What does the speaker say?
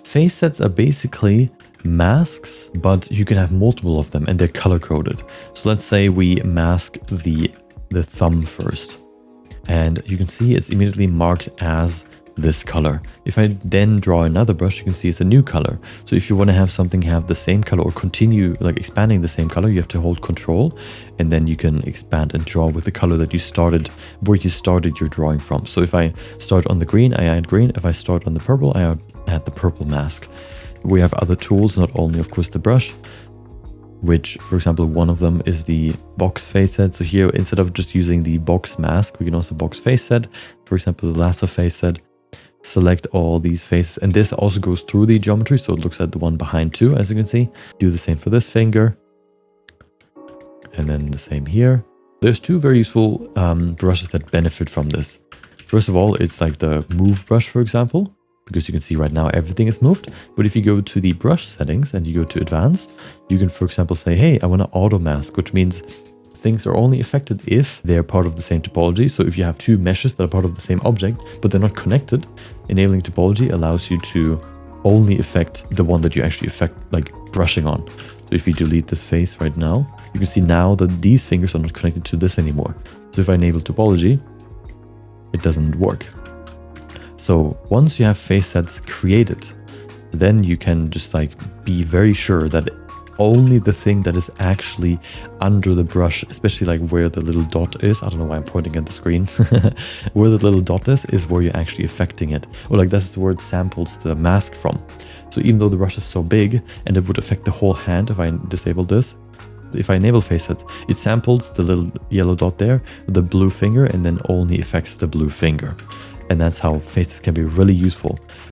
Face sets are basically masks, but you can have multiple of them and they're color coded. So let's say we mask the thumb first, and you can see it's immediately marked as this color. If I then draw another brush, you can see it's a new color. So if you want to have something have the same color or continue like expanding the same color, you have to hold Control, and then you can expand and draw with the color that you started, where you started your drawing from. So if I start on the green, I add green. If I start on the purple, I add the purple mask. We have other tools, not only of course the brush, which, for example, one of them is the box face set. So here, instead of just using the box mask, we can also box face set. For example, the lasso face set. Select all these faces, and this also goes through the geometry, so it looks at the one behind too, as you can see. Do the same for this finger, and then the same here. There's two very useful brushes that benefit from this. First of all, it's like the move brush, for example, because you can see right now everything is moved. But if you go to the brush settings and you go to advanced, you can, for example, say, hey, I want to auto mask, which means things are only affected if they're part of the same topology. So if you have two meshes that are part of the same object, but they're not connected, enabling topology allows you to only affect the one that you actually affect, like brushing on. So if you delete this face right now, you can see now that these fingers are not connected to this anymore. So if I enable topology, it doesn't work. So once you have face sets created, then you can just like be very sure that only the thing that is actually under the brush, especially like where the little dot is, I don't know why I'm pointing at the screen, where the little dot is where you're actually affecting it. Or like that's where it samples the mask from. So even though the brush is so big and it would affect the whole hand if I disable this, if I enable face sets, it samples the little yellow dot there, the blue finger, and then only affects the blue finger. And that's how faces can be really useful.